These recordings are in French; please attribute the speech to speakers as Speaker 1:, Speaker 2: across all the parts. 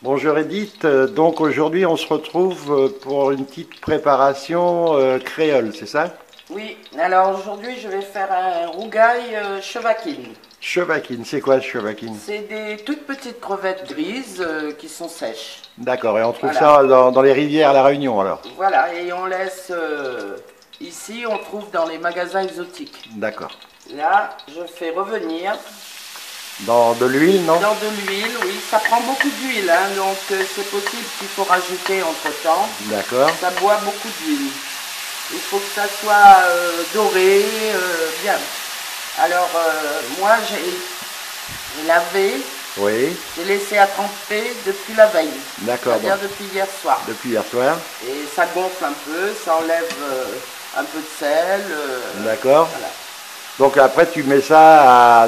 Speaker 1: Bonjour Edith, donc aujourd'hui on se retrouve pour une petite préparation créole, c'est ça?
Speaker 2: Oui, alors aujourd'hui je vais faire un rougail chevaquine.
Speaker 1: Chevaquine, c'est quoi chevaquine?
Speaker 2: C'est des toutes petites crevettes grises qui sont sèches.
Speaker 1: D'accord, et on trouve
Speaker 2: Voilà,
Speaker 1: ça dans les rivières à La Réunion alors?
Speaker 2: voilà, et on laisse ici, on trouve dans les magasins exotiques.
Speaker 1: D'accord.
Speaker 2: Là, je fais revenir
Speaker 1: Dans de l'huile, non?
Speaker 2: dans de l'huile, oui, ça prend beaucoup d'huile, hein, donc c'est possible qu'il faut rajouter entre-temps.
Speaker 1: D'accord,
Speaker 2: Ça boit beaucoup d'huile. Il faut que ça soit doré, bien. Alors, moi, j'ai lavé,
Speaker 1: oui,
Speaker 2: j'ai laissé à tremper depuis la veille,
Speaker 1: d'accord,
Speaker 2: c'est-à-dire depuis hier soir.
Speaker 1: depuis hier soir,
Speaker 2: Et ça gonfle un peu, ça enlève un peu de sel.
Speaker 1: d'accord.
Speaker 2: Voilà.
Speaker 1: Donc après tu mets ça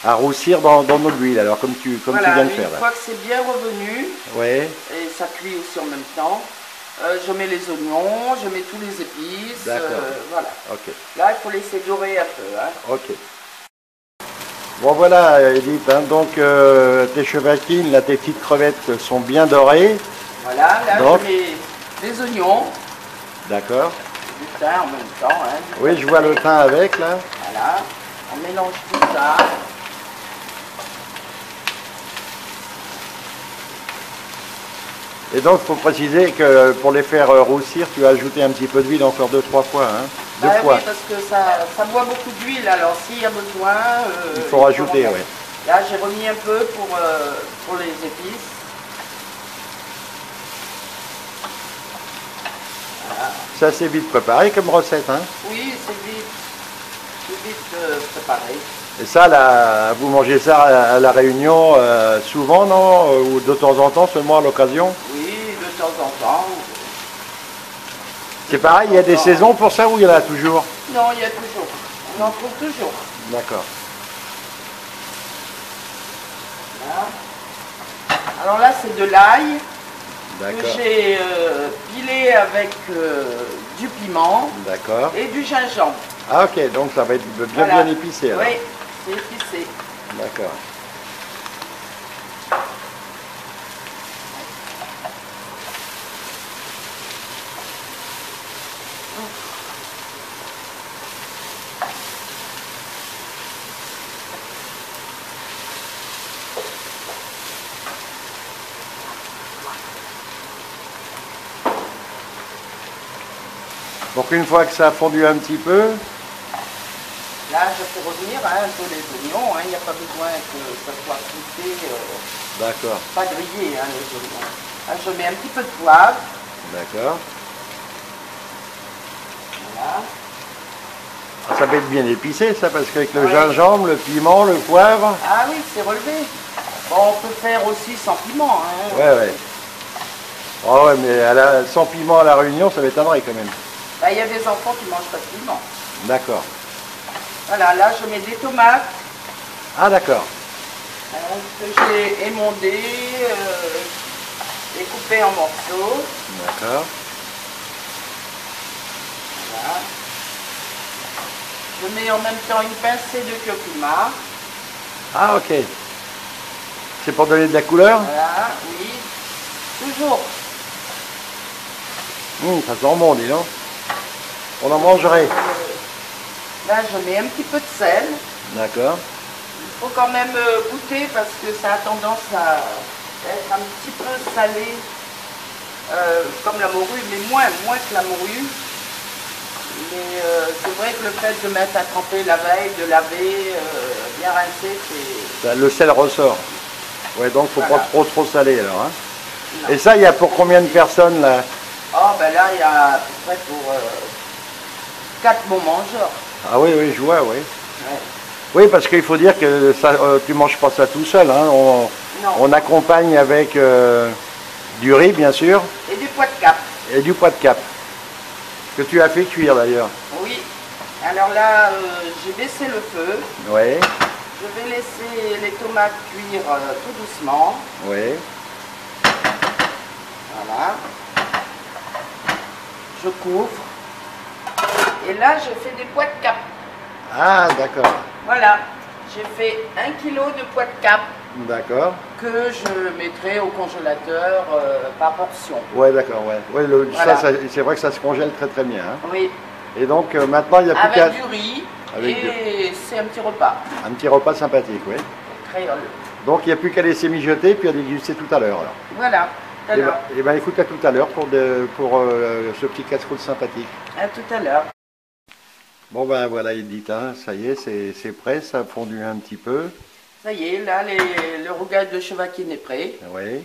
Speaker 1: à roussir dans de l'huile, alors comme tu
Speaker 2: Voilà,
Speaker 1: viens de
Speaker 2: et
Speaker 1: faire
Speaker 2: une
Speaker 1: là.
Speaker 2: fois que c'est bien revenu,
Speaker 1: Oui,
Speaker 2: et ça cuit aussi en même temps, je mets les oignons, je mets tous les épices,
Speaker 1: d'accord,
Speaker 2: voilà.
Speaker 1: ok,
Speaker 2: Là, il faut laisser dorer un peu, hein.
Speaker 1: ok. Bon voilà Edith, hein, donc tes chevaquines, là, tes petites crevettes sont bien dorées.
Speaker 2: Voilà, là,
Speaker 1: Donc,
Speaker 2: je mets les oignons,
Speaker 1: d'accord.
Speaker 2: du thym en même temps, hein, du
Speaker 1: Oui, je vois le thym avec là.
Speaker 2: Voilà, on mélange tout ça.
Speaker 1: Et donc, il faut préciser que pour les faire roussir, tu as ajouté un petit peu d'huile encore deux, trois fois. Hein. Deux
Speaker 2: Bah oui,
Speaker 1: fois.
Speaker 2: parce que ça boit beaucoup d'huile, alors s'il y a besoin,
Speaker 1: Il faut rajouter, oui.
Speaker 2: Là, j'ai remis un peu pour les épices. Voilà.
Speaker 1: Ça, c'est vite préparé comme recette. Hein.
Speaker 2: Oui, c'est vite préparé.
Speaker 1: Et ça, là, vous mangez ça à La Réunion souvent, non? Ou de temps en temps, seulement à l'occasion?
Speaker 2: Oui, de temps en temps.
Speaker 1: C'est pareil, il y a des saisons pour ça ou il y en a toujours?
Speaker 2: Non, il y a toujours. On en trouve toujours.
Speaker 1: D'accord.
Speaker 2: Voilà. Alors là, c'est de l'ail que
Speaker 1: D'accord.
Speaker 2: j'ai pilé avec du piment
Speaker 1: D'accord.
Speaker 2: et du gingembre.
Speaker 1: Ah ok, donc ça va être bien
Speaker 2: Voilà.
Speaker 1: bien épicé alors.
Speaker 2: Oui, c'est épicé.
Speaker 1: D'accord. Donc une fois que ça a fondu un petit peu,
Speaker 2: Là, je fais revenir un peu les oignons. Il n'y a pas besoin que ça soit fouetté,
Speaker 1: d'accord,
Speaker 2: pas grillé, les oignons. Là, je mets un petit peu de poivre.
Speaker 1: d'accord.
Speaker 2: Voilà.
Speaker 1: Ah, ça va être bien épicé ça parce qu'avec le
Speaker 2: Ouais.
Speaker 1: gingembre, le piment, le poivre.
Speaker 2: Ah oui, c'est relevé. Bon, on peut faire aussi sans piment.
Speaker 1: Ouais, ouais. Oh ouais, mais sans piment à La Réunion, ça m'étonnerait quand même.
Speaker 2: Bah, il y a des enfants qui ne mangent pas de piment.
Speaker 1: D'accord.
Speaker 2: Voilà, là, je mets des tomates
Speaker 1: Ah d'accord.
Speaker 2: que j'ai émondées et coupées en morceaux.
Speaker 1: D'accord.
Speaker 2: Voilà. Je mets en même temps une pincée de curcuma.
Speaker 1: Ah ok. C'est pour donner de la couleur?
Speaker 2: Voilà, oui. Toujours.
Speaker 1: Ça sent bon, dis donc. On en mangerait.
Speaker 2: Là, je mets un petit peu de sel.
Speaker 1: D'accord.
Speaker 2: Il faut quand même goûter parce que ça a tendance à être un petit peu salé, comme la morue, mais moins que la morue. Mais c'est vrai que le fait de mettre à tremper la veille, de laver, bien rincer, c'est...
Speaker 1: Le sel ressort. Ouais, donc faut
Speaker 2: Voilà.
Speaker 1: pas trop salé alors. Hein.
Speaker 2: Non.
Speaker 1: Et ça, il y a pour combien de personnes là?
Speaker 2: Oh, ben là, il y a à peu près pour 4 bons mangeurs.
Speaker 1: Ah oui, oui, je vois, oui.
Speaker 2: Ouais.
Speaker 1: Oui, parce qu'il faut dire que ça, tu manges pas ça tout seul. Hein.
Speaker 2: Non.
Speaker 1: On accompagne avec du riz, bien sûr,
Speaker 2: Et du pois de cap.
Speaker 1: et du pois de cap, que tu as fait cuire d'ailleurs.
Speaker 2: Oui. Alors là, j'ai baissé le feu.
Speaker 1: Oui,
Speaker 2: Je vais laisser les tomates cuire tout doucement.
Speaker 1: oui.
Speaker 2: Voilà. Je couvre. Et là, je fais des pois de cap.
Speaker 1: Ah, d'accord.
Speaker 2: Voilà. J'ai fait 1 kg de pois de cap
Speaker 1: D'accord.
Speaker 2: que je mettrai au congélateur par portion.
Speaker 1: Ouais, d'accord, ouais. Ouais,
Speaker 2: Voilà.
Speaker 1: c'est vrai que ça se congèle très très bien. Hein.
Speaker 2: Oui,
Speaker 1: Et donc maintenant, il n'y a plus qu'à...
Speaker 2: avec du riz,
Speaker 1: Avec
Speaker 2: et c'est un petit repas
Speaker 1: un petit repas sympathique, oui.
Speaker 2: créole.
Speaker 1: Donc il n'y a plus qu'à laisser mijoter, puis à déguster tout à l'heure. Alors.
Speaker 2: Voilà, tout à l'heure.
Speaker 1: Et ben écoute, à tout à l'heure pour ce petit casse-croûte sympathique.
Speaker 2: À tout à l'heure.
Speaker 1: Bon ben voilà Edith, hein, ça y est, c'est prêt, ça a fondu un petit peu.
Speaker 2: Ça y est, là, le rougail de chevakine est prêt.
Speaker 1: Oui.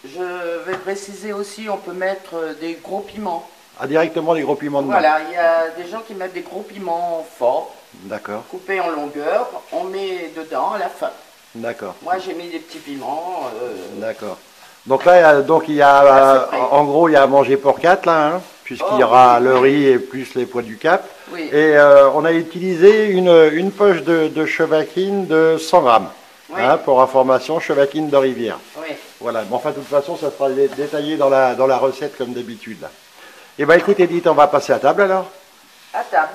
Speaker 2: Je vais préciser aussi, on peut mettre des gros piments.
Speaker 1: Ah, directement les gros piments dedans.
Speaker 2: Voilà, il y a des gens qui mettent des gros piments forts,
Speaker 1: D'accord.
Speaker 2: coupés en longueur, on met dedans à la fin.
Speaker 1: D'accord.
Speaker 2: Moi j'ai mis des petits piments.
Speaker 1: D'accord. Donc là, il y a,
Speaker 2: Là, c'est prêt.
Speaker 1: en gros, il y a à manger pour 4 là, hein, puisqu'il y
Speaker 2: Oh,
Speaker 1: aura
Speaker 2: oui,
Speaker 1: le
Speaker 2: oui.
Speaker 1: riz et plus les pois du Cap.
Speaker 2: Oui.
Speaker 1: Et on a utilisé une poche de chevakine de 100 grammes.
Speaker 2: Oui.
Speaker 1: Hein, pour information, chevakine de rivière.
Speaker 2: Oui.
Speaker 1: Voilà, mais enfin, de toute façon, ça sera détaillé dans la recette comme d'habitude. Eh bien, écoute, Edith, on va passer à table alors.
Speaker 2: À table.